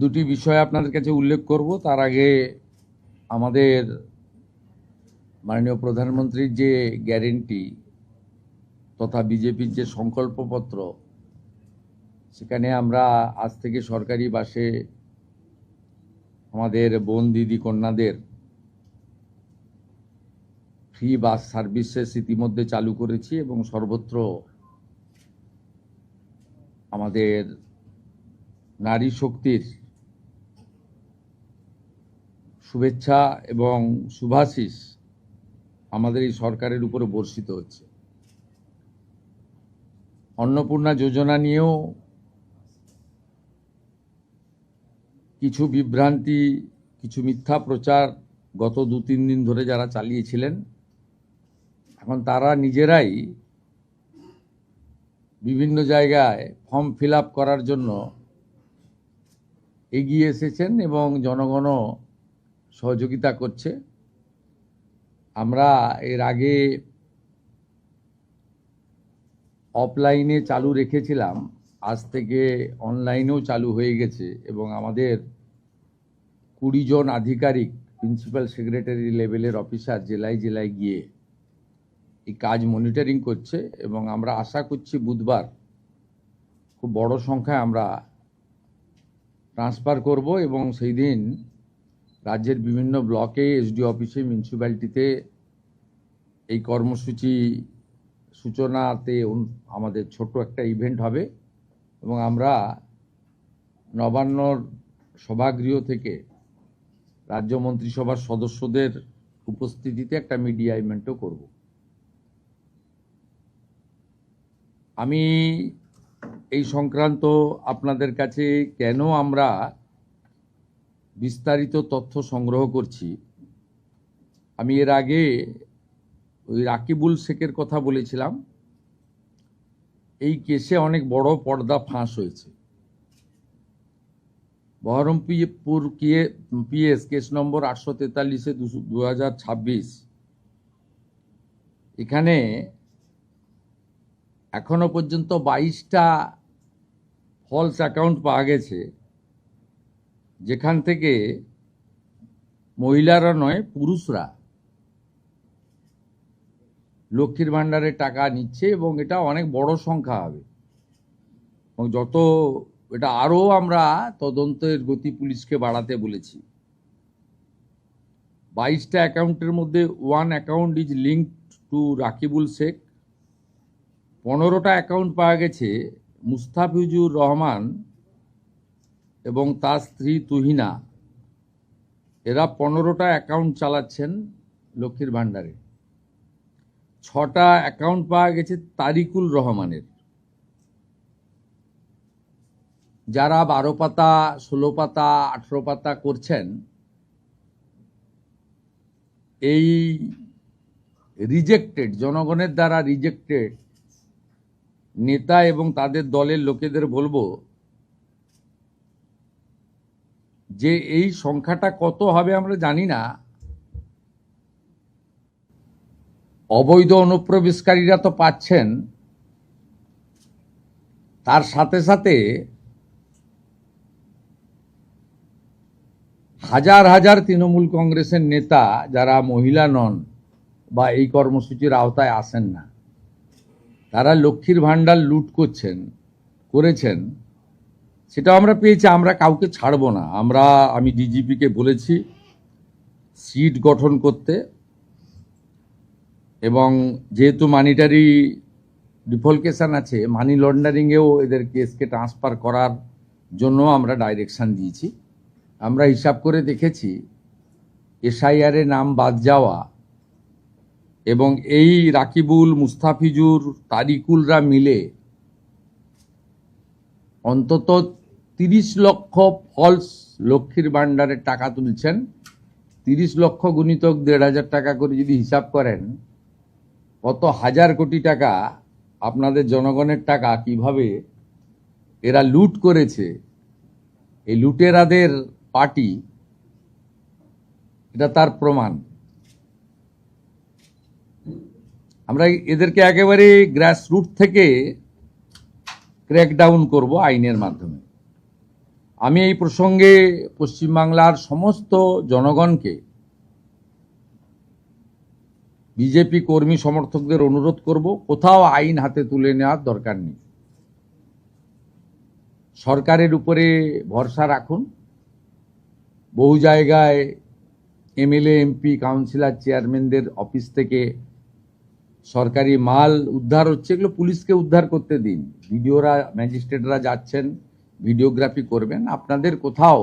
দুটি বিষয় আপনাদের কাছে উল্লেখ করব। তার আগে আমাদের মাননীয় প্রধানমন্ত্রীর যে গ্যারেন্টি তথা বিজেপির যে সংকল্পপত্র, সেখানে আমরা আজ থেকে সরকারি বাসে আমাদের বোন দিদি কন্যাদের ফ্রি বাস সার্ভিসেস ইতিমধ্যে চালু করেছি এবং সর্বত্র আমাদের নারী শক্তির শুভেচ্ছা এবং শুভাশিস আমাদের এই সরকারের উপরে বর্ষিত হচ্ছে। অন্নপূর্ণা যোজনা নিয়েও কিছু বিভ্রান্তি, কিছু মিথ্যা প্রচার গত 2-3 দিন ধরে যারা চালিয়েছিলেন, এখন তারা নিজেরাই বিভিন্ন জায়গায় ফর্ম ফিল আপ করার জন্য এগিয়ে এসেছেন এবং জনগণও সহযোগিতা করছে। আমরা এর আগে অফলাইনে চালু রেখেছিলাম, আজ থেকে অনলাইনেও চালু হয়ে গেছে এবং আমাদের 20 জন আধিকারিক, প্রিন্সিপাল সেক্রেটারি লেভেলের অফিসার জেলায় জেলায় গিয়ে এই কাজ মনিটরিং করছে এবং আমরা আশা করছি বুধবার খুব বড় সংখ্যায় আমরা ট্রান্সফার করব এবং সেই দিন রাজ্যের বিভিন্ন ব্লকে, এসডি অফিসে, মিউনিসিপ্যালিটিতে এই কর্মসূচি সূচনাতে আমাদের ছোট একটা ইভেন্ট হবে এবং আমরা নবান্নর সভাগৃহ থেকে রাজ্য মন্ত্রিসভার সদস্যদের উপস্থিতিতে একটা মিডিয়া ইভেন্টও করব। আমি এই সংক্রান্ত আপনাদের কাছে কেন আমরা বিস্তারিত তথ্য সংগ্রহ করছি, আমি এর আগে ওই রাকিবুল শেখের কথা বলেছিলাম। এই কেসে অনেক বড় পর্দা ফাঁস হয়েছে। বহরমপুর পিএস কেস নম্বর 843/2026, এখানে এখনো পর্যন্ত 22টা ফলস অ্যাকাউন্ট পাওয়া গেছে, যেখান থেকে মহিলারা নয়, পুরুষরা লক্ষ্মীর ভাণ্ডারের টাকা নিচ্ছে এবং এটা অনেক বড় সংখ্যা হবে এবং যত এটা আরও আমরা তদন্তের গতি পুলিশকে বাড়াতে বলেছি। 22টা অ্যাকাউন্টের মধ্যে 1 account is linked to Rakibul Sheikh. 15টা অ্যাকাউন্ট পাওয়া গেছে মুস্তাফিজুর রহমান এবং তার স্ত্রী তুহিনা। এরা 15টা অ্যাকাউন্ট চালাচ্ছেন লক্ষ্মীর ভাণ্ডারে। 6টা অ্যাকাউন্ট পাওয়া গেছে তারিকুল রহমানের। যারা 12 পাতা, 16 পাতা, 18 পাতা করছেন, এই রিজেক্টেড, জনগণের দ্বারা রিজেক্টেড নেতা এবং তাদের দলের লোকেদের বলবো যে এই সংখ্যাটা কত হবে আমরা জানি না। অবৈধ অনুপ্রবেশকারীরা তো পাচ্ছেন, তার সাথে সাথে হাজার হাজার তৃণমূল কংগ্রেসের নেতা যারা মহিলা নন বা এই কর্মসূচির আওতায় আসেন না, তারা লক্ষ্মীর ভাণ্ডার লুট করেছেন, সেটা আমরা পেয়েছি। আমরা কাউকে ছাড়বো না। আমি ডিজিপিকে বলেছি সিট গঠন করতে এবং যেহেতু মানিটারি ডিফলকেশন আছে, মানি লন্ডারিংয়েও এদের কেসকে ট্রান্সফার করার জন্য আমরা ডাইরেকশন দিয়েছি। আমরা হিসাব করে দেখেছি এসআইআরে নাম বাদ যাওয়া এবং এই রাকিবুল, মুস্তাফিজুর, তারিকুলরা মিলে অন্তত 30 লক্ষ ফলস লক্ষ্মীর ভাণ্ডারের টাকা তুলছেন। 30 লক্ষ গুণিতক 1,500 টাকা করে যদি হিসাব করেন, কত হাজার কোটি টাকা আপনাদের জনগণের টাকা কিভাবে এরা লুট করেছে। এই লুটেরাদের পার্টি, এটা তার প্রমাণ। আমরা এদেরকে একেবারে গ্রাসরুট থেকে ক্র্যাকডাউন করব আইনের মাধ্যমে। আমি এই প্রসঙ্গে পশ্চিমবাংলার সমস্ত জনগণকে, বিজেপি কর্মী সমর্থকদের অনুরোধ করব, কোথাও আইন হাতে তুলে নেওয়ার দরকার নেই। সরকারের উপরে ভরসা রাখুন। বহু জায়গায় এমএলএ, এমপি, কাউন্সিলর, চেয়ারম্যানদের অফিস থেকে সরকারি মাল উদ্ধার হচ্ছে, এগুলো পুলিশকে উদ্ধার করতে দিন। ভিডিওরা, ম্যাজিস্ট্রেটরা যাচ্ছেন, ভিডিওগ্রাফি করবেন। আপনাদের কোথাও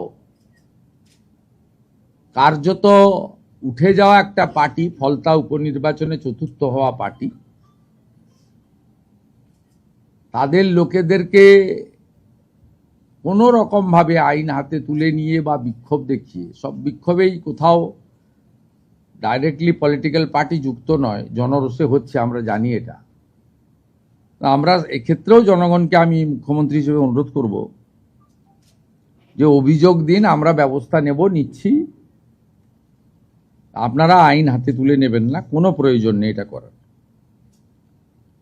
কার্যত উঠে যাওয়া একটা পার্টি, ফলতা উপনির্বাচনে চতুর্থ হওয়া পার্টি, তাদের লোকেদেরকে কোনো রকমভাবে আইন হাতে তুলে নিয়ে বা বিক্ষোভ দেখিয়ে, সব বিক্ষোভেই কোথাও ডাইরেক্টলি পলিটিক্যাল পার্টি যুক্ত নয়, জনরোষে হচ্ছে, আমরা জানি এটা। আমরা এক্ষেত্রেও জনগণকে আমি মুখ্যমন্ত্রী হিসেবে অনুরোধ করব যে অভিযোগ দিন, আমরা ব্যবস্থা নিচ্ছি। আপনারা আইন হাতে তুলে নেবেন না, কোনো প্রয়োজন নেই এটা করার,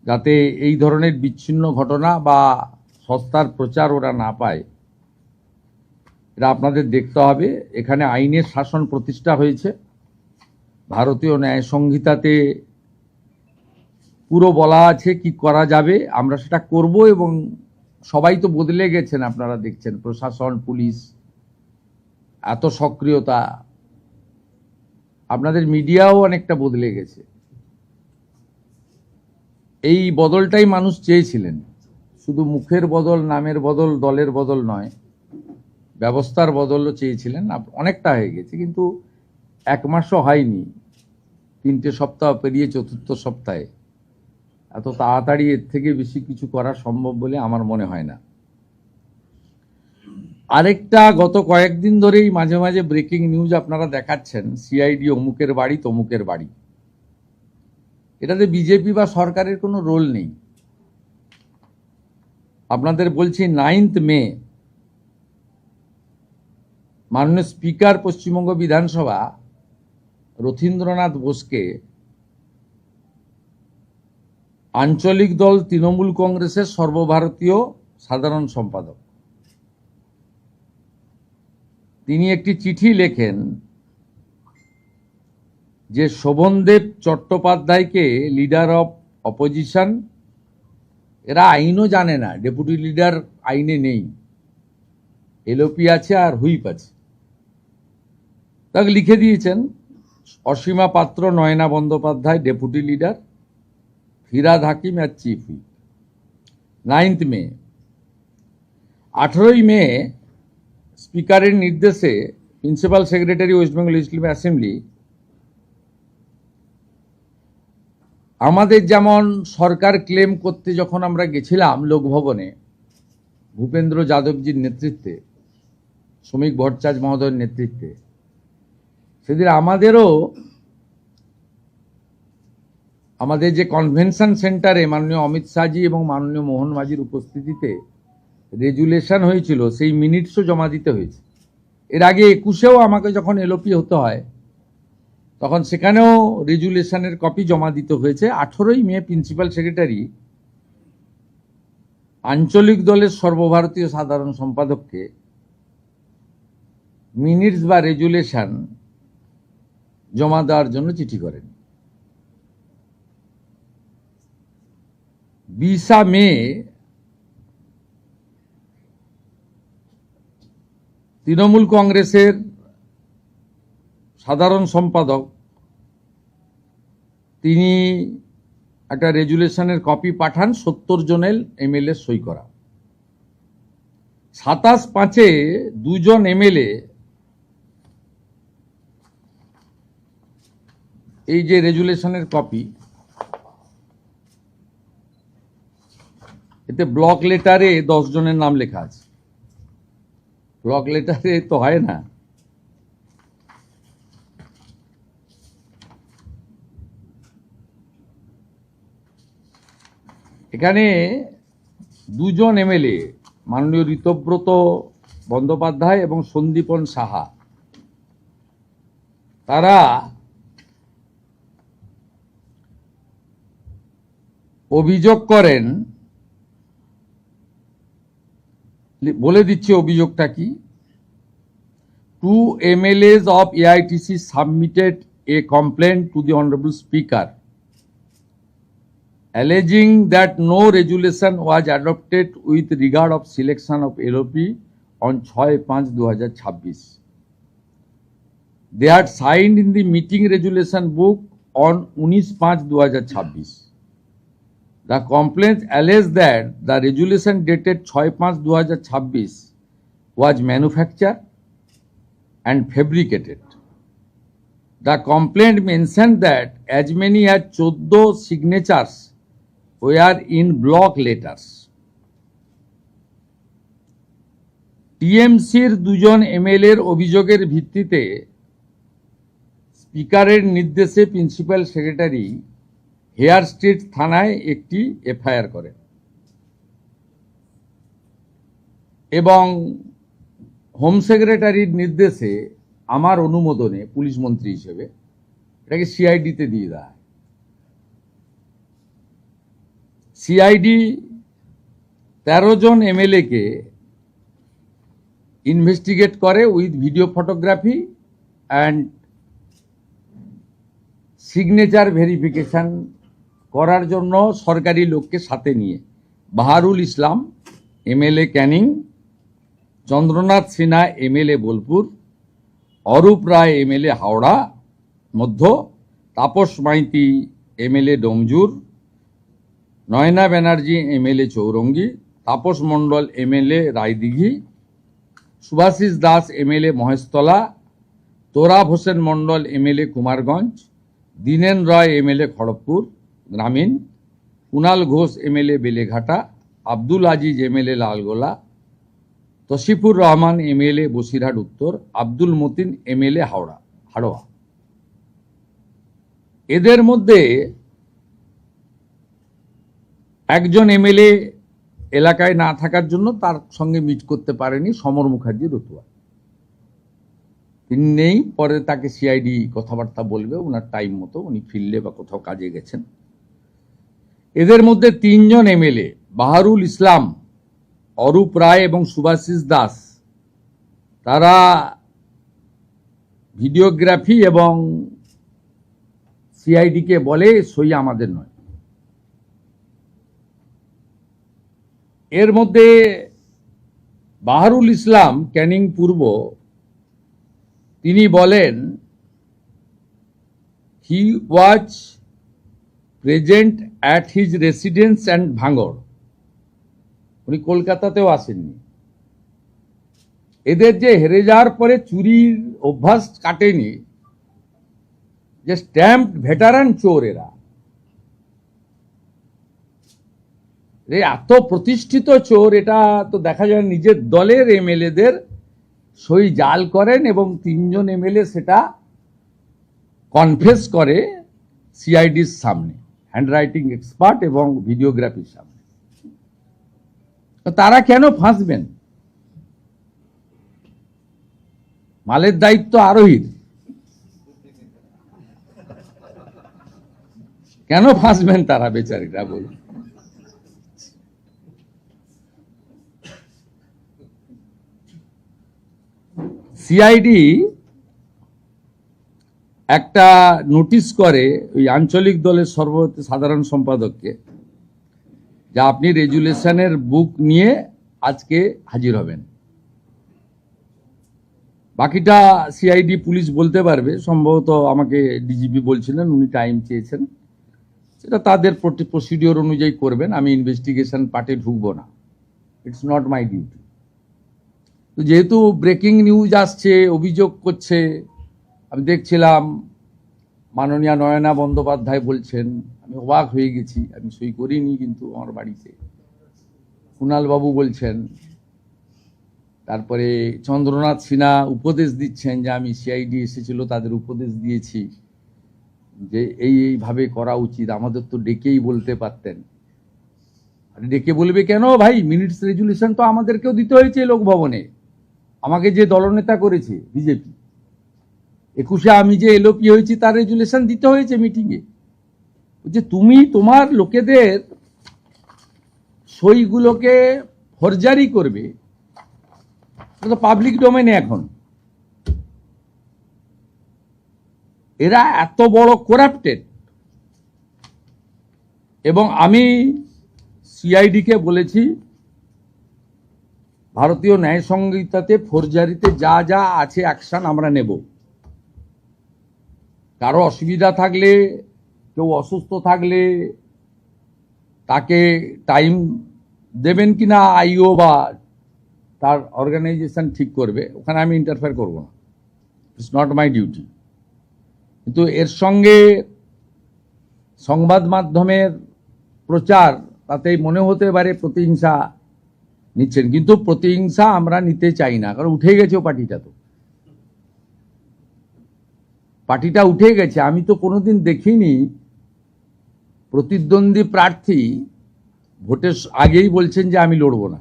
যাতে এই ধরনের বিচ্ছিন্ন ঘটনা বা সস্তার প্রচার ওরা না পায়। এটা আপনাদের দেখতে হবে। এখানে আইনের শাসন প্রতিষ্ঠা হয়েছে, ভারতীয় ন্যায় সংহিতাতে পুরো বলা আছে কি করা যাবে, আমরা সেটা করব। এবং সবাই তো বদলে গেছেন, আপনারা দেখছেন, প্রশাসন, পুলিশ, এত সক্রিয়তা, আপনাদের মিডিয়াও অনেকটা বদলে গেছে। এই বদলটাই মানুষ চেয়েছিলেন, শুধু মুখের বদল, নামের বদল, দলের বদল নয়, ব্যবস্থার বদলও চেয়েছিলেন। অনেকটা হয়ে গেছে, কিন্তু এক মাসও হয়নি, 3টে সপ্তাহ পেরিয়ে 4র্থ সপ্তাহে এত তাড়াতাড়ি এর থেকে বেশি কিছু করা সম্ভব বলে আমার মনে হয় না। আরেকটা, গত কয়েকদিন ধরেই মাঝে মাঝে ব্রেকিং নিউজ আপনারা দেখাচ্ছেন, সিআইডি অমুকের বাড়ি তমুকের বাড়ি। এটাতে বিজেপি বা সরকারের কোনো রোল নেই। আপনাদের বলছি, 9 মে মাননীয় স্পিকার পশ্চিমবঙ্গ বিধানসভা রথীন্দ্রনাথ বোসকে আঞ্চলিক দল তৃণমূল কংগ্রেসের সর্বভারতীয় সাধারণ সম্পাদক, তিনি একটি চিঠি লেখেন যে শোভনদেব চট্টোপাধ্যায়কে লিডার অফ অপোজিশন, এরা আইনও জানে না, ডেপুটি লিডার আইনে নেই, এলওপি আছে আর হুইপ আছে, তাকে লিখে দিয়েছেন। অসীমা পাত্র, নয়না বন্দ্যোপাধ্যায় ডেপুটি লিডার, ফিরাদ হাকিম আর চিফ হুইপ। 9 মে। 18 মে স্পিকারের নির্দেশে principal secretary West Bengal legislative assembly, আমাদের যেমন সরকার ক্লেম করতে যখন আমরা গেছিলাম লোকভবনে ভূপেন্দ্র যাদবজির নেতৃত্বে, শ্রমিক ভট্টাচার্য মহোদয়ের নেতৃত্বে, সেদিন আমাদেরও আমাদের যে কনভেনশন সেন্টারে মাননীয় অমিত শাহজি এবং মাননীয় মোহন মাঝির উপস্থিতিতে রেজুলেশন হয়েছিল, সেই মিনিটসও জমা দিতে হয়েছে। এর আগে 21-এও আমাকে যখন এলওপি হতে হয়, তখন সেখানেও রেজুলেশনের কপি জমা দিতে হয়েছে। 18 মে প্রিন্সিপাল সেক্রেটারি আঞ্চলিক দলের সর্বভারতীয় সাধারণ সম্পাদককে মিনিটস বা রেজুলেশন জমা দেওয়ার জন্য চিঠি করেন। 20 মে তৃণমূল কংগ্রেসের সাধারণ সম্পাদক তিনি একটা রেজুলেশনের কপি পাঠান, 70 জনের এমএলএ সই করা। 27/5 2জন এমএলএ এই যে রেজুলেশনের কপি, এতে ব্লক লেটারে 10 জনের নাম লেখা আছে। ব্লক লেটারে তো হয় না। এখানে 2জন এমএলএ, মাননীয় ঋতব্রত বন্দ্যোপাধ্যায় এবং সন্দীপন সাহা, তারা অভিযোগ করেন, বলে দিচ্ছি অভিযোগটা কি। Two MLAs of AITC submitted a complaint to the Honorable Speaker alleging that no resolution was adopted with regard of selection of LOP on 6/5/2026. They had signed in the meeting resolution book on 19/5/2026. The complaint alleged that the resolution dated 6/5/2026 was manufactured and fabricated. The complaint mentioned that as many as 14 signatures were in block letters. টিএমসির দুজন এমএলএর অভিযোগের ভিত্তিতে স্পিকারের নির্দেশে principal secretary hair street থানায় একটি FIR করেন এবং হোম সেক্রেটারির নির্দেশে আমার অনুমোদনে পুলিশ মন্ত্রী হিসেবে এটাকে সিআইডিতে দিয়ে দেয়। সিআইডি 13 জন এমএলএকে ইনভেস্টিগেট করে with video photography and signature verification করার জন্য সরকারি লোককে সাথে নিয়ে বাহারুল ইসলাম এমএলএ ক্যানিং, চন্দ্রনাথ সিনহা এমএলএ বোলপুর, অরূপ রায় এমএলএ হাওড়া মধ্য, Tapas Maiti MLA Domjur, Nayana Banerjee MLA Chowringhee, Tapas Mondal MLA Raidighi, Subhashis Das MLA Maheshtala, Torab Hossain মণ্ডল এমএলএ কুমারগঞ্জ, দীনেন রয় এমএলএ খড়গপুর গ্রামীণ, Kunal Ghosh MLA Beleghata, Abdul Aziz MLA Lalgola, তসিফুর Rahman MLA Basirhat উত্তর, আব্দুল মতিন এমএলএ হাড়োয়া। এদের মধ্যে একজন এমএলএ এলাকায় না থাকার জন্য তার সঙ্গে মিট করতে পারেনি, সমর মুখার্জি রতুয়া। তিনি নেই, পরে তাকে সিআইডি কথাবার্তা বলবে ওনার টাইম মতো, উনি ফিল্ডে বা কোথাও কাজে গেছেন। এদের মধ্যে 3 জন এমএলএ বাহারুল ইসলাম, অরূপ রায় এবং সুভাষিস দাস, তারা ভিডিওগ্রাফি এবং সিআইডিকে বলে সই আমাদের নয়। এর মধ্যে বাহারুল ইসলাম ক্যানিং পূর্ব, তিনি বলেন he was present at his residence and ভাঙড়। উনি কলকাতাতেও আসেননি। এদের যে হেরে যাওয়ার পরে চুরির অভ্যাস কাটেনি, যে স্ট্যাম্প ভেটারান চোর এরা, এত প্রতিষ্ঠিত চোর, এটা তো দেখা যায় নিজের দলের এমএলএদের সই জাল করেন এবং 3 জন এমএলএ সেটা কনফেস করে সিআইডির সামনে, হ্যান্ডরাইটিং এক্সপার্ট এবং ভিডিওগ্রাফির সামনে। তারা কেন ফাঁসবেন? মালের দায়িত্ব আরোহীর, কেন ফাঁসবেন তারা বেচারিরা বলুন? সিআইডি একটা নোটিশ করে ওই আঞ্চলিক দলের সাধারণ সম্পাদককে, যে আপনি রেজুলেশনের বুক নিয়ে আজকে হাজির হবেন। বাকিটা সিআইডি পুলিশ বলতে পারবে, সম্ভবত আমাকে ডিজিপি বলছিলেন উনি টাইম চেয়েছেন, সেটা তাদের প্রসিডিওর অনুযায়ী করবেন। আমি ইনভেস্টিগেশন পার্টে ঢুকবো না, ইটস নট মাই ডিউটি। তো যেহেতু ব্রেকিং নিউজ আসছে, অভিযোগ করছে, আমি দেখছিলাম মাননীয় নয়না বন্দ্যোপাধ্যায় বলছেন, আমি অবাক হয়ে গেছি, আমি সই করিনি কিন্তু আমার বাড়িতে। কুণাল বাবু বলছেন, তারপরে চন্দ্রনাথ সিনহা উপদেশ দিচ্ছেন যে আমি সিআইডি এসেছিল তাদের উপদেশ দিয়েছি যে এইভাবে করা উচিত, আমাদের তো ডেকেই বলতে পারতেন। ডেকে বলবে কেন ভাই? মিনিটস রেজুলেশন তো আমাদেরকেও দিতে হয়েছে লোকভবনে, আমাকে যে দলনেতা করেছে বিজেপি। 21-এ আমি যে এলওপি হয়েছি তার রেজুলেশন দিতে হয়েছে মিটিংয়ে। যে তুমি তোমার লোকেদের সইগুলোকে ফরজারি করবে, এটা তো পাবলিক ডোমেনে এখন। এরা এত বড় করাপ্টেড। এবং আমি সিআইডিকে বলেছি, ভারতীয় ন্যায় সংহিতাতে ফৌজদারিতে যা যা আছে অ্যাকশন আমরা নেব। কারো অসুবিধা থাকলে, কেউ অসুস্থ থাকলে তাকে টাইম দেবেন কিনা আইও বা তার অর্গানাইজেশন ঠিক করবে, ওখানে আমি ইন্টারফেয়ার করব না, ইটস নট মাই ডিউটি। কিন্তু এর সঙ্গে সংবাদ মাধ্যমের প্রচার, তাতেই মনে হতে পারে প্রতিহিংসা নিচ্ছেন, কিন্তু প্রতিহিংসা আমরা নিতে চাই না, কারণ উঠে গেছে পার্টিটা, তো পার্টিটা উঠে গেছে। আমি তো কোনোদিন দেখিনি প্রতিদ্বন্দ্বী প্রার্থী ভোটের আগেই বলছেন যে আমি লড়ব না,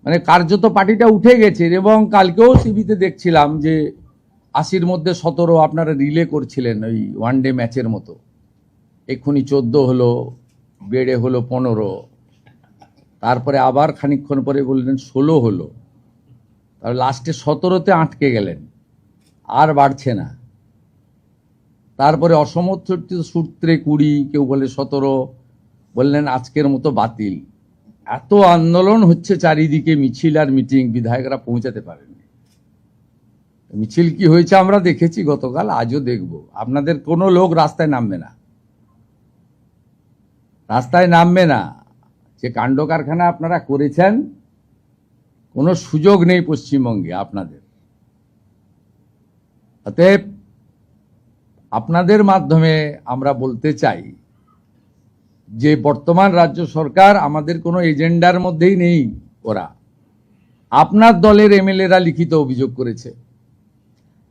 মানে কার্যত পার্টিটা উঠে গেছে। এবং কালকেও টিভিতে দেখছিলাম যে 80-র মধ্যে 17 আপনারা রিলে করছিলেন ওই ওয়ানডে ম্যাচের মতো, এক্ষুনি 14 হলো, বেড়ে হলো 15, তারপরে আবার খানিকক্ষণ পরে বললেন 16 হলো, তার লাস্টে 17তে আটকে গেলেন, আর বাড়ছে না। তারপরে অসমর্থিত সূত্রে 20, কেউ বলে 17, বললেন আজকের মতো বাতিল। এত আন্দোলন হচ্ছে চারিদিকে, মিছিল আর মিটিং, বিধায়করা পৌঁছাতে পারেননি। মিছিল কি হয়েছে আমরা দেখেছি গতকাল, আজও দেখব। আপনাদের কোনো লোক রাস্তায় নামবে না, রাস্তায় নামবে না। যে কাণ্ড কারখানা আপনারা করেছেন, কোনো সুযোগ নেই পশ্চিমবঙ্গে আপনাদের। অতএব আপনাদের মাধ্যমে আমরা বলতে চাই যে বর্তমান রাজ্য সরকার আমাদের কোনো এজেন্ডার মধ্যেই নেই ওরা। আপনার দলের এমএলএরা লিখিত অভিযোগ করেছে,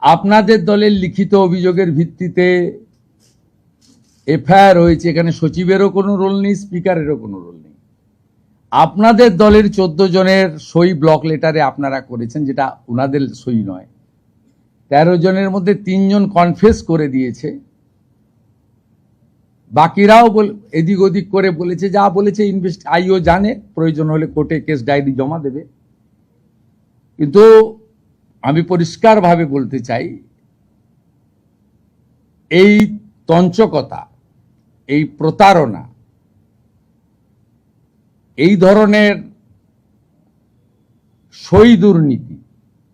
আপনাদের দলের লিখিত অভিযোগের ভিত্তিতে এফআইআর হয়েছে, এখানে সচিবেরও কোনো রোল নেই, স্পিকারেরও কোনো রোল নেই। আপনাদের দলের 14 জনের সই ব্লক লেটারে আপনারা করেছেন, যেটা ওনাদের সই নয়। 13 জনের মধ্যে 3 জন কনফেস করে দিয়েছে, বাকিরাও এদিক ওদিক করে বলেছে, যা বলেছে আইও জানে, প্রয়োজন হলে কোর্টে কেস ডায়েরি জমা দেবে। কিন্তু আমি পরিষ্কারভাবে বলতে চাই, এই তঞ্চকতা, এই প্রতারণা, এই ধরনের সই দুর্নীতি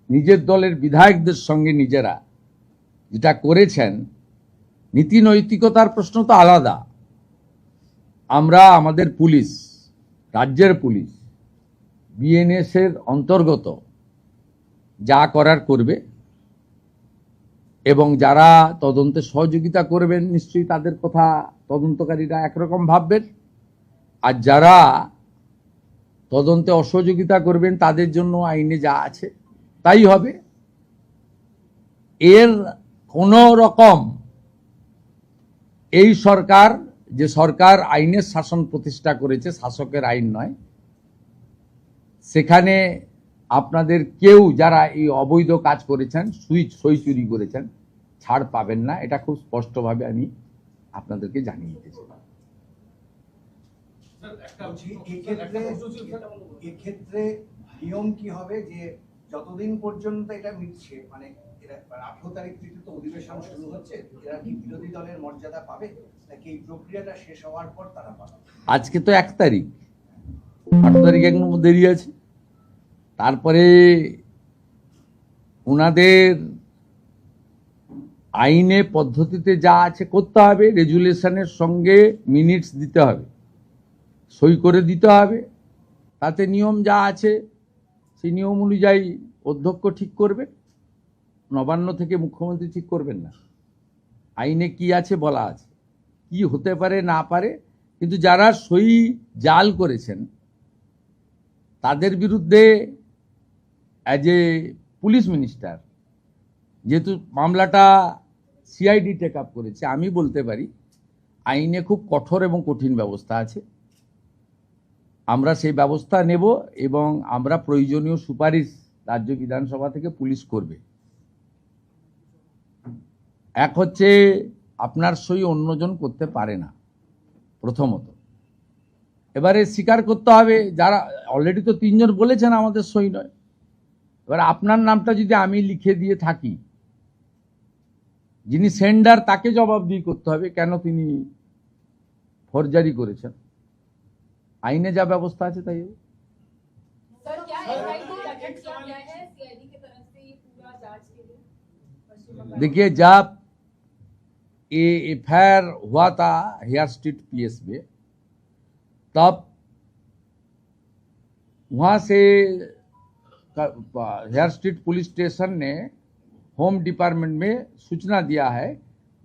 নিজের দলের বিধায়কদের সঙ্গে নিজেরা যেটা করেছেন, নীতি নৈতিকতার প্রশ্ন তো আলাদা। আমরা আমাদের পুলিশ, রাজ্যের পুলিশ, বিএনএস এর অন্তর্গত যা করার করবে, এবং যারা তদন্তে সহযোগিতা করবেন নিশ্চয়ই তাদের কথা তদন্তকারীরা একরকম ভাববেন, আর যারা তদন্তে অসহযোগিতা করবেন তাদের জন্য আইনে যা আছে তাই হবে। এর কোনো রকম এই সরকার, যে সরকার আইনের শাসন প্রতিষ্ঠা করেছে, শাসকের আইন নয়, সেখানে আপনাদের কেউ যারা এই অবৈধ কাজ করেছেন, সই চুরি করেছেন, ছাড় পাবেন না। এটা খুব স্পষ্টভাবে আমি আপনাদেরকে জানিয়ে দিতেছি। এক্ষেত্রে নিয়ম কি হবে যে যতদিন পর্যন্ত এটা মিটছে, মানে 18 তারিখ থেকে তো অধিবেশন শুরু হচ্ছে, এরা কি বিরোধী দলের মর্যাদা পাবে, নাকি এই প্রক্রিয়াটা শেষ হওয়ার পর তারা পাবে? আজকে তো 1 তারিখ, 8 তারিখ একদম দেরি আছে। তারপরে ওনাদের আইনে পদ্ধতিতে যা আছে করতে হবে, রেজুলেশনের সঙ্গে মিনিটস দিতে হবে, সই করে দিতে হবে, তাতে নিয়ম যা আছে সেই নিয়ম অনুযায়ী অধ্যক্ষ ঠিক করবে, নবান্ন থেকে মুখ্যমন্ত্রী ঠিক করবেন না। আইনে কি আছে বলা আছে, কি হতে পারে না পারে। কিন্তু যারা সই জাল করেছেন তাদের বিরুদ্ধে অ্যাজ এ পুলিশ মিনিস্টার, যেহেতু মামলাটা সিআইডি টেক আপ করেছে, আমি বলতে পারি আইনে খুব কঠোর এবং কঠিন ব্যবস্থা আছে। আমরা সেই ব্যবস্থা নেব এবং আমরা প্রয়োজনীয় সুপারিশ রাজ্য বিধানসভা থেকে পুলিশ করবে। এক হচ্ছে আপনার সই অন্যজন করতে পারে না, প্রথমত। এবারে স্বীকার করতে হবে, যারা অলরেডি তো 3 জন বলেছেন আমাদের সই নয়। এবার আপনার নামটা যদি আমি লিখে দিয়ে থাকি, যিনি সেন্ডার তাকে জবাবদিহি করতে হবে কেন তিনি ফরজারি করেছেন। আইনে যা ব্যবস্থা আছে তাই হবে। सर क्या एसआईटी गठन किया गया है सीआईडी की तरफ से ये पूरा जांच के लिए पश्चिम बंगाल? देखिए, जब ये एफआईआर हुआ था हेयर स्ट्रीट पीएस में, तब वहां से हेयर स्ट्रीट पुलिस स्टेशन ने होम डिपार्टमेंट में सूचना दिया है,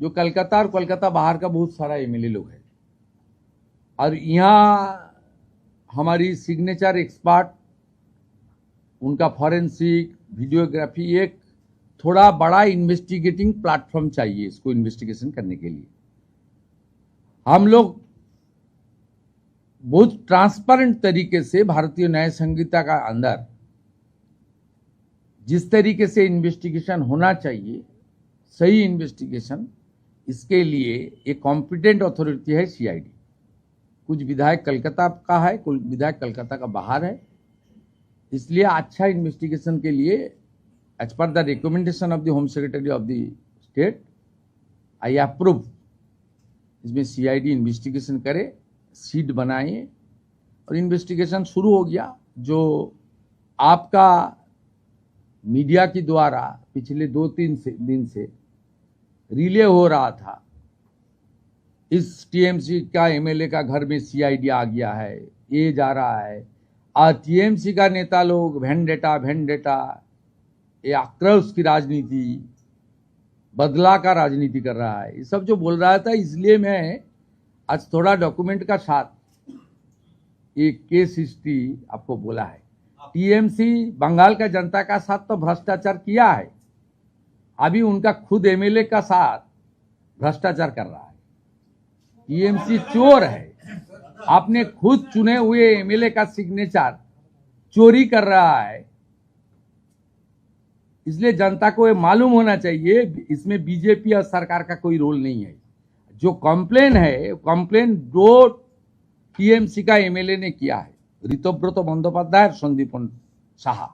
जो कलकत्ता और कोलकाता बाहर का बहुत सारा एमएलए लोग है, और यहाँ हमारी सिग्नेचर एक्सपर्ट, उनका फॉरेंसिक वीडियोग्राफी, एक थोड़ा बड़ा इन्वेस्टिगेटिंग प्लेटफॉर्म चाहिए इसको इन्वेस्टिगेशन करने के लिए। हम लोग बहुत ट्रांसपेरेंट तरीके से भारतीय न्याय संहिता का अंदर जिस तरीके से इन्वेस्टिगेशन होना चाहिए, सही इन्वेस्टिगेशन, इसके लिए एक कॉम्पिटेंट अथॉरिटी है सीआईडी। कुछ विधायक कलकत्ता का है, कुछ विधायक कलकत्ता का बाहर है, इसलिए अच्छा इन्वेस्टिगेशन के लिए as per the recommendation of the home secretary of the state I approve इसमें सीआईडी इन्वेस्टिगेशन करे, सीट बनाए और इन्वेस्टिगेशन शुरू हो गया। जो आपका मीडिया के द्वारा पिछले 2-3 दिन से रिले हो रहा था, इस टीएमसी का एमएलए का घर में सीआईडी आ गया है, ये जा रहा है, और टीएमसी का नेता लोग वेंडेटा, ये आक्रोश की राजनीति, बदला का राजनीति कर रहा है, ये सब जो बोल रहा था। इसलिए मैं आज थोड़ा डॉक्यूमेंट का साथ एक केस हिस्ट्री आपको बोला है। टीएमसी बंगाल का जनता का साथ तो भ्रष्टाचार किया है, अभी उनका खुद एमएलए का साथ भ्रष्टाचार कर रहा है। टीएमसी चोर है, आपने खुद चुने हुए एमएलए का सिग्नेचर चोरी कर रहा है, इसलिए जनता को ये मालूम होना चाहिए इसमें बीजेपी और सरकार का कोई रोल नहीं है। जो कंप्लेन है, कंप्लेन 2 टीएमसी का एमएलए ने किया है, ऋतव्रत बंदोपाध्याय और संदीपन साहा,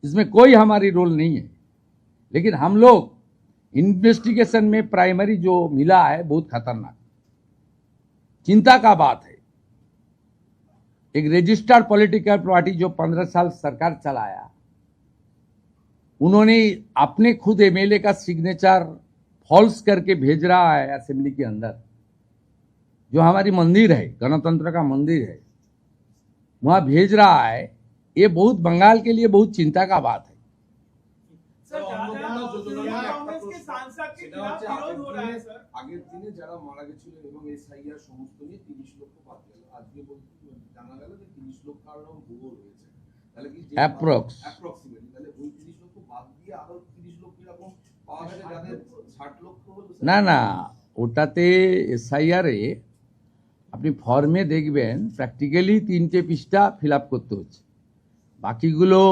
इसमें कोई हमारी रोल नहीं है। लेकिन हम लोग इन्वेस्टिगेशन में प्राइमरी जो मिला है बहुत खतरनाक चिंता का बात है। एक रजिस्टर्ड पॉलिटिकल पार्टी जो 15 साल सरकार चलाया, उन्होंने अपने खुद एमएलए का सिग्नेचर फॉल्स करके भेज रहा है असेंबली के अंदर, जो हमारी मंदिर है, गणतंत्र का मंदिर है, वहां भेज रहा है। ये बहुत बंगाल के लिए बहुत चिंता का बात है। স্যার কংগ্রেস के सांसद के खिलाफ विरोध हो रहा है सर। আগের দিনে যারা মারা গেছিলেন এবং এসআইআর সমস্ত নিয়ে 30 লক্ষ বাদ গেল, আজকে জানা গেল যে 30 লক্ষ আরো ভুয়ো রয়েছে। তাহলে কি অ্যাপ্রক্সিমেটলি তাহলে ওই 30 লক্ষ বাদ দিয়ে আরো 30 লক্ষ এরকম পাওয়া গেছে, যাদের 60 লক্ষ হলো। না না, ওটাতে এসআইআরে আপনি ফর্মে দেখবেন প্র্যাকটিক্যালি 3টে পৃষ্ঠা ফিল আপ করতে হচ্ছে, বাকিগুলো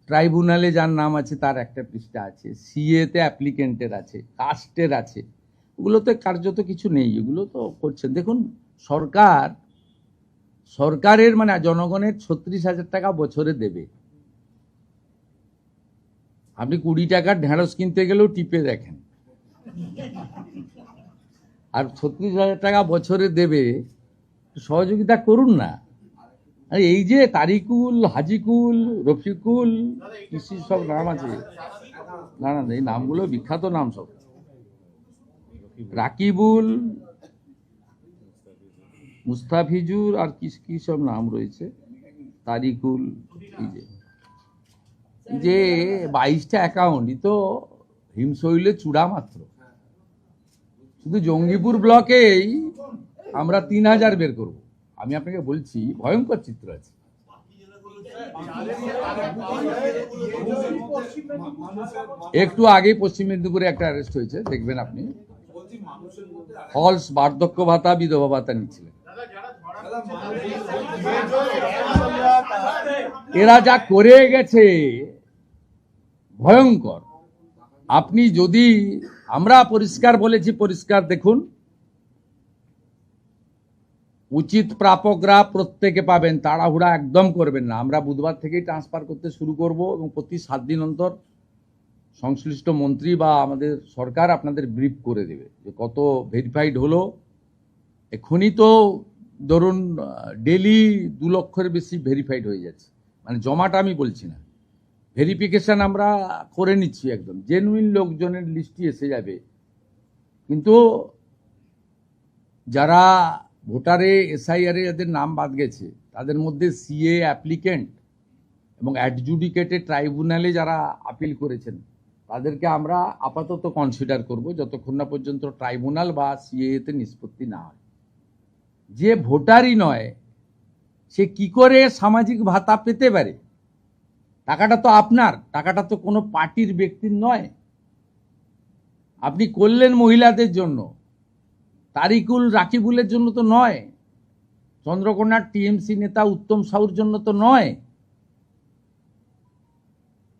ট্রাইব্যুনালে যার নাম আছে তার একটা পৃষ্ঠা আছে, সিএতে অ্যাপ্লিকেন্টের আছে, কাস্টের আছে, ওগুলোতে কার্যত কিছু নেই, এগুলো তো করছেন। দেখুন, সরকারের মানে জনগণের 36,000 টাকা বছরে দেবে। আপনি 20 টাকার ঢেঁড়স কিনতে গেলেও টিপে দেখেন, আর 36,000 টাকা বছরে দেবে, সহযোগিতা করুন না। আর এই যে তারিকুল, হাজিকুল, রফিকুল, কৃষি সব নাম আছে, না না, এই নামগুলো বিখ্যাত নাম সব, রাকিবুল, মুস্তাফিজুর, আর কি সব নাম রয়েছে, তারিকুল, এই যে 22টা অ্যাকাউন্ট, ই তো হিমশৈলের চূড়া মাত্র। শুধু জঙ্গিপুর ব্লকেই আমরা 3,000 বের করব। আমি আপনাকে বলছি, ভয়ঙ্কর চিত্র আছে। একটু আগে পশ্চিম মেদিনীপুরে একটা অ্যারেস্ট হয়েছে, দেখবেন আপনি, ফলস বার্ধক্য ভাতা, বিধবা ভাতা নিচ্ছিলেন। এরা যা করে গেছে ভয়ঙ্কর। আপনি যদি, আমরা পরিষ্কার বলেছি, পরিষ্কার দেখুন, উচিত প্রাপকরা প্রত্যেকে পাবেন, তাড়াহুড়া একদম করবেন না। আমরা বুধবার থেকেই ট্রান্সফার করতে শুরু করব এবং প্রতি 7 দিন অন্তর সংশ্লিষ্ট মন্ত্রী বা আমাদের সরকার আপনাদের ব্রিফ করে দেবে যে কত ভেরিফাইড হলো। এখনই তো ধরুন ডেলি 2 লক্ষের বেশি ভেরিফাইড হয়ে যাচ্ছে, মানে জমাটা আমি বলছি না, ভেরিফিকেশন আমরা করে নিচ্ছি, একদম জেনুইন লোকজনের লিস্টই এসে যাবে। কিন্তু যারা ভোটারে এসআইআরে যাদের নাম বাদ গেছে তাদের মধ্যে সিএ অ্যাপ্লিকেন্ট এবং অ্যাডজুডিকেটেড ট্রাইব্যুনালে যারা আপিল করেছেন তাদেরকে আমরা আপাতত কনসিডার করব যতক্ষণ না পর্যন্ত ট্রাইব্যুনাল বা সিএতে নিষ্পত্তি না হয়। যে ভোটারই নয় সে কি করে সামাজিক ভাতা পেতে পারে? টাকাটা তো আপনার, টাকাটা তো কোনো পার্টির ব্যক্তির নয়। আপনি করলেন মহিলাদের জন্য, তারিকুল রাকিবুলের জন্য তো নয়, চন্দ্রকোনার টিএমসি নেতা উত্তম সাহুর জন্য তো নয়।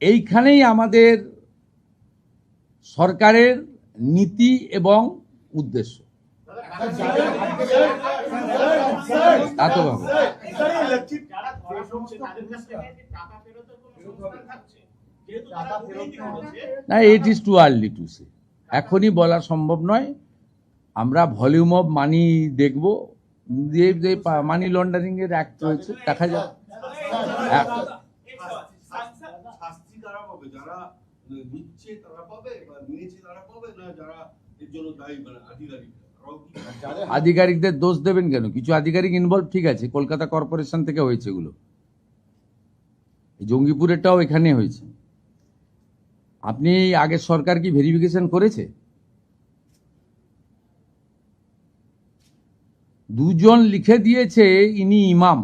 এইখানেই আমাদের সরকারের নীতি এবং উদ্দেশ্য। তা তো ভাবে না, it is too early to say, এখনই বলা সম্ভব নয়। আমরা ভলিউম অফ মানি দেখব, যে মানি লন্ডারিং এর অ্যাক্ট রয়েছে, দেখা যাক। শাস্তি কারা পাবে? যারা নিচ্ছে তারা পাবে, বা নিয়েছে তারা পাবে, না যারা এর জন্য দায়ী, মানে আধিকারিকদের দোষ দেবেন কেন? কিছু আধিকারিক ইনভলভ, ঠিক আছে, কলকাতা কর্পোরেশন থেকে হয়েছে এগুলো, জঙ্গিপুরেরটাও এখানে হয়েছে। আপনি আগের সরকার কি ভেরিফিকেশন করেছে? 2 জন লিখে দিয়েছে ইনি ইমাম,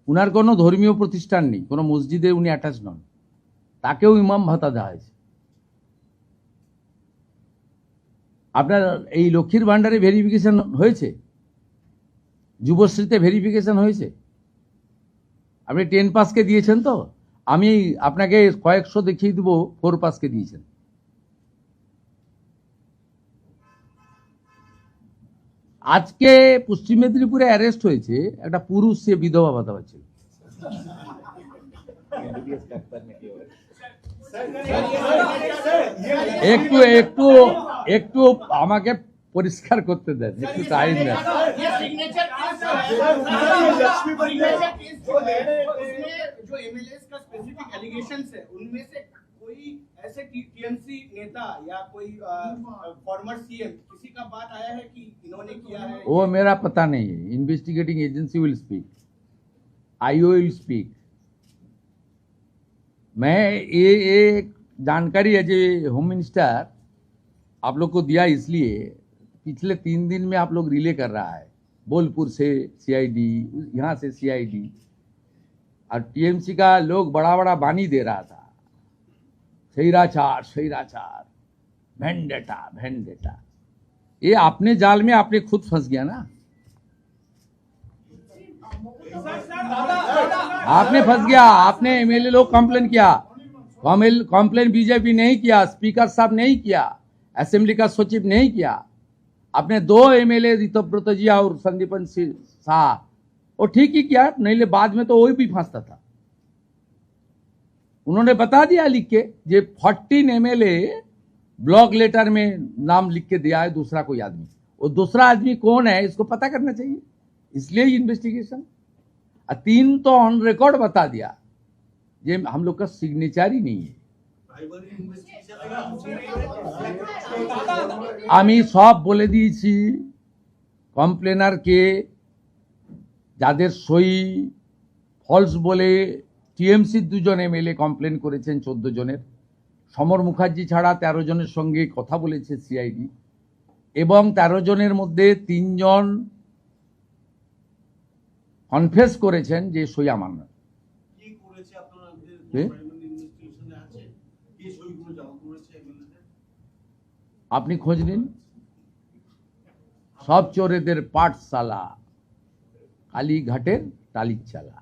উনার কোনো ধর্মীয় প্রতিষ্ঠান নেই, কোনো মসজিদে উনি অ্যাটাচ নন, তাকেও ইমাম ভাতা দেওয়া হয়েছে। আপনার এই লক্ষ্মীর ভান্ডারে ভেরিফিকেশন হয়েছে? যুবশ্রীতে ভেরিফিকেশন হয়েছে? আপনি 10 পাসকে দিয়েছেন তো? আমি আপনাকে কয়েকশো দেখিয়ে দেবো 4 পাসকে দিয়েছেন। আজকে পশ্চিম মেদিনীপুরে অ্যারেস্ট হয়েছে একটা পুরুষ, সে বিধবা ভাতা পাচ্ছে। একটু একটু একটু আমাকে পরিষ্কার করতে দেন, একটু টাইম দেন। जो एमएलए का स्पेसिफिक एलिगेशंस है उनमें से कोई ऐसे टीएमसी नेता या कोई फॉर्मर सीएम किसी का बात आया है कि इन्होंने किया है? वो मेरा पता नहीं है, investigating agency will speak, IO will speak. मैं ये जानकारी एज ए होम मिनिस्टर आप लोग को दिया इसलिए, पिछले 3 दिन में आप लोग रिले कर रहा है, बोलपुर से सीआईडी, यहाँ से सीआईडी, और टीएमसी का लोग बड़ा बड़ा बानी दे रहा था, सैराचार सैराचार, वेंडेटा वेंडेटा। ये अपने जाल में आपने खुद फंस गया ना, आपने फंस गया। आपने एमएलए लोग कंप्लेन किया, कंप्लेन बीजेपी नहीं किया, स्पीकर साहब नहीं किया, असेंबली का सचिव नहीं किया। आपने 2 एमएलए ऋतव्रत जी और संदीपन शाह, वो ठीक ही किया, नहीं ले बाद में तो वही भी फंसता था। उन्होंने बता दिया लिख के, जे 14 एमएलए ब्लॉक लेटर में नाम लिख के दिया है दूसरा कोई आदमी, वो दूसरा आदमी कौन है इसको पता करना चाहिए, इसलिए इन्वेस्टिगेशन। 3 तो ऑन रिकॉर्ड बता दिया, ये हम लोग का सिग्नेचर ही नहीं है। আমি সব বলে দিয়েছি কমপ্লেনারকে, যাদের সই ফলস বলে টিএমসি 2 জন এমএলএ কমপ্লেন করেছেন 14 জনের, সমর মুখার্জি ছাড়া 13 জনের সঙ্গে কথা বলেছে সিআইডি, এবং 13 জনের মধ্যে 3 জন কনফেস করেছেন যে সই আমার নয়। আপনি খোঁজ নিন, সব চোরেদের পাঠশালা কালীঘাটের টালির চালা।